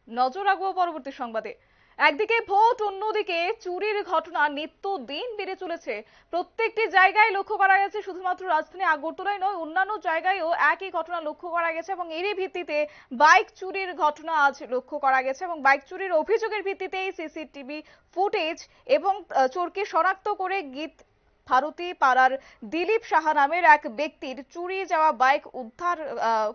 নজর রাখবো পরবর্তী সংবাদে। একদিকে ভোট, অন্যদিকে চুরির ঘটনা নিত্যদিন বেড়ে চলেছে। প্রত্যেকটি জায়গায় লক্ষ্য করা গেছে, শুধুমাত্র রাজধানী আগরতলায় নয়, অন্যান্য জায়গায়ও একই ঘটনা লক্ষ্য করা গেছে এবং এরই ভিত্তিতে বাইক চুরির ঘটনা আজ লক্ষ্য করা গেছে এবং বাইক চুরির অভিযোগের ভিত্তিতেই সিসিটিভি ফুটেজ এবং চোরকে শনাক্ত করে গীত ভারতী পাড়ার দিলীপ সাহা নামের এক ব্যক্তির চুরি যাওয়া বাইক উদ্ধার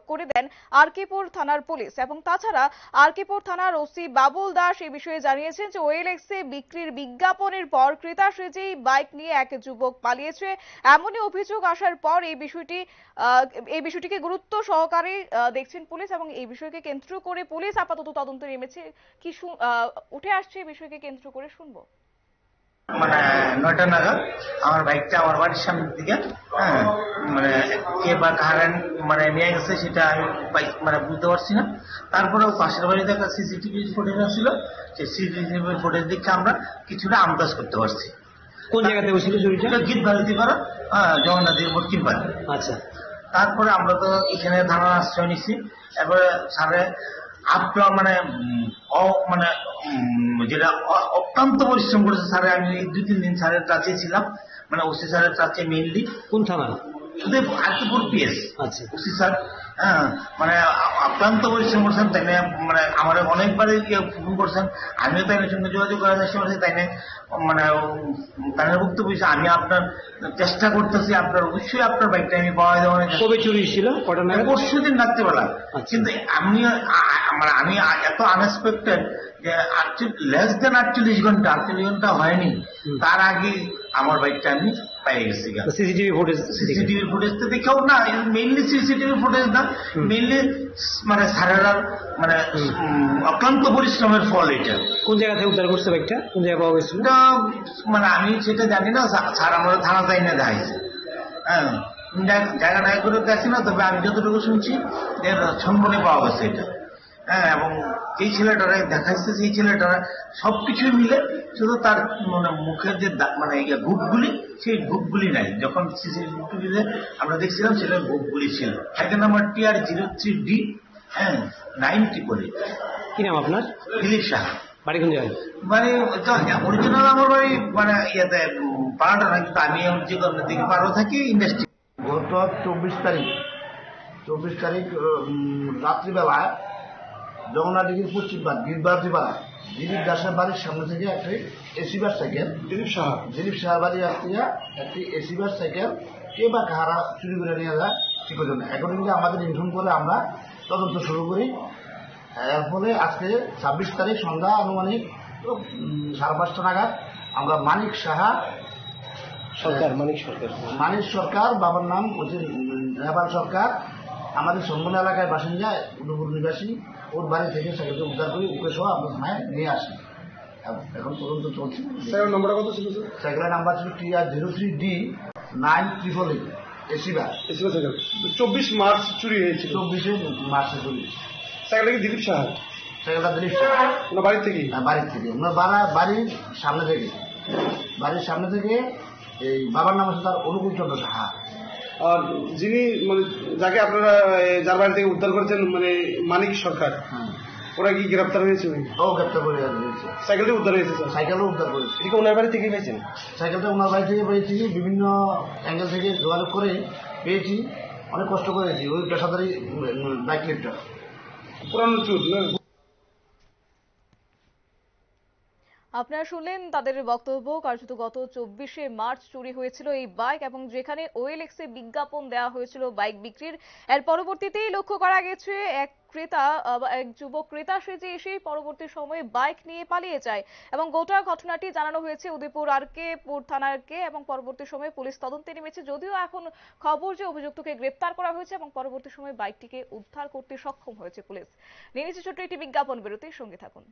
করে দেন আরকিপুর থানার পুলিশ। এবং তাছাড়া আরকিপুর থানার ওসি বাবুল দাস এই বিষয়ে জানিয়েছেন যে OLX এ বিক্রির বিজ্ঞাপনের পর ক্রেতা সেজেই বাইক নিয়ে এক যুবক পালিয়েছে। এমনই অভিযোগ আসার পর এই বিষয়টিকে গুরুত্ব সহকারে দেখছেন পুলিশ এবং এই বিষয়কে কেন্দ্র করে পুলিশ আপাতত তদন্তে নেমেছে। কি উঠে আসছে এই বিষয়কে কেন্দ্র করে শুনবো। মানে ৯টা নাগাদ আমার বাইকটা আমার বাড়ির সামনের দিকে মানে কে বা কারা মানে নিয়ে গেছে সেটা আমি মানে বুঝতে পারছি না। তারপরেও পাশের বাড়িতে একটা সিসিটিভি ফুটেজ ছিল, সেই সিসিটিভি ফুটেজ দেখে আমরা কিছুটা আন্দাজ করতে পারছি। কোন জায়গাতে হয়েছিল চুরিটা? গীত ভারতী করা জগন্নাথের মূর্তির পাড়ে। আচ্ছা, তারপরে আমরা তো এখানে থানার আশ্রয় নিছি। এরপরে স্যারে আপনার মানে মানে যেটা অত্যন্ত পরিশ্রম করেছে স্যারে, আমি ২-৩ দিন স্যারের কাছে ছিলাম, মানে ওসি স্যারের কাছে মেইনলি। কোন থানা? শুধু আরকিপুর পিএস। আচ্ছা, ওসি স্যার মানে অত্যন্ত পরিশ্রম করছেন, তাই না? মানে আমার অনেকবারই ফোন করছেন, আমিও তাইনের সঙ্গে যোগাযোগ করার চেষ্টা করছি, তাই না? মানে তাইনের বক্তব্য আমি আপনার চেষ্টা করতেছি, আপনার অবশ্যই আপনার বাইকটা আমি পাওয়া যাবো। কবে চুরি ছিল? পরশু দিন রাত্রিবেলা। কিন্তু আমি এত আনএক্সপেক্টেড যে লেস দেন 48 ঘন্টা হয়নি, তার আগে আমার বাইকটা আমি পেয়ে গেছি। সিসিটিভি ফুটেজ তো দেখেও না, মেইনলি সিসিটিভি ফুটেজ না, মেইনলি মানে স্যারেরা মানে অক্লান্ত পরিশ্রমের ফল এটা। কোন জায়গা থেকে উদ্ধার করছে বাইকটা? কোন জায়গায় পাওয়া গেছিল? মানে আমি সেটা জানি না, স্যার আমরা থানা তাই না দেখাইছে। জায়গা নাই করে দেখি না, তবে আমি যতটুকু শুনছি যে ছন্মনে পাওয়া গেছে এটা। এবং এই ছেলেটারা দেখাইছে, সেই ছেলেটারা সবকিছুই মিলে, শুধু তার মানে মুখের যে মানে বুকগুলি, সেই বুকগুলি নাই। যখন সিসিটিভিতে আমরা দেখছিলাম সেটা বুকগুলি ছিল। সাইকেল নাম্বার TR03D 90 করে। কি নাম আপনার? দিলীপ সাহা। বাড়ি কোন জায়গায়? মানে অরিজিনাল আমার বাড়ি মানে ইয়েতে পাড়াটা না, কিন্তু আমি যে দিকে পাড়াও থাকি ইন্ডাস্ট্রি। গত 24 তারিখ রাত্রিবেলায় জগন্নাথদিঘির পশ্চিম পাড় গীতবাড়ি পাড়া দিলীপ দাসের বাড়ির সামনে থেকে একটি এসি বাস সাইকেল, দিলীপ সাহার বাড়ির একটি এসি বাস সাইকেল কে বা কাহারা চুরি করে নিয়ে যায় ঠিক জন্য। অ্যাকর্ডিংলি আমাদের ইনফর্ম করে আমরা তদন্ত শুরু করি। এর ফলে আজকে 26 তারিখ সন্ধ্যা আনুমানিক 5:30 নাগাদ আমরা মানিক সরকার, বাবার নাম হচ্ছে নেপাল সরকার, আমাদের সন্মন এলাকায় বাসিন্দা, উদয়পুর নিবাসী, ওর বাড়ি থেকে সাইকেলকে উদ্ধার করি, ওকে সহ আমরা থানায় নিয়ে আসি। এখন পর্যন্ত চলছে। সাইকেলের নাম্বার ছিল TR03D 9088 এসি বাস। 24 মার্চ চুরি হয়েছে। 24 মার্চে চুরি। সাইকেলটা কি দিলীপ সাহা? সাইকেলটা দিলীপ সাহা। ওনার বাড়ি থেকে? বাড়ির থেকে, ওনার বাড়ির সামনে থেকে। এই বাবার নাম হচ্ছে তার অনুকূল চন্দ্র সাহা। আর যিনি মানে যাকে আপনারা যার বাড়ি থেকে উদ্ধার করেছেন মানে মানিক সরকার, ওরা কি গ্রেপ্তার হয়েছে? ও গ্রেপ্তার করে দিয়েছে। সাইকেলটা উদ্ধার হয়েছে? সাইকেলও উদ্ধার করেছে। এটা ওনার বাড়ি থেকে পেয়েছেন? সাইকেলটা ওনার বাড়ি থেকে পেয়েছি, বিভিন্ন অ্যাঙ্গেল থেকে যোগাযোগ করে পেয়েছি, অনেক কষ্ট করেছি। ওই পেশাদারি বাইক লিফটার, পুরানো চুর না। আপনারা শুনলেন তাদের বক্তব্য। কার্যত গত 24শে মার্চ চুরি হয়েছিল এই বাইক এবং যেখানে OLX এ বিজ্ঞাপন দেওয়া হয়েছিল বাইক বিক্রির, এর পরবর্তীতেই লক্ষ্য করা গেছে এক যুবক ক্রেতা সেজে এসে পরবর্তী সময়ে বাইক নিয়ে পালিয়ে যায় এবং গোটা ঘটনাটি জানানো হয়েছে উদয়পুর আরকিপুর থানাকে এবং পরবর্তী সময়ে পুলিশ তদন্তে নেমেছে। যদিও এখন খবর যে অভিযুক্তকে গ্রেপ্তার করা হয়েছে এবং পরবর্তী সময়ে বাইকটিকে উদ্ধার করতে সক্ষম হয়েছে পুলিশ। নিয়ে নিচ্ছে ছোট্ট একটি বিজ্ঞাপন বিরতি, সঙ্গে থাকুন।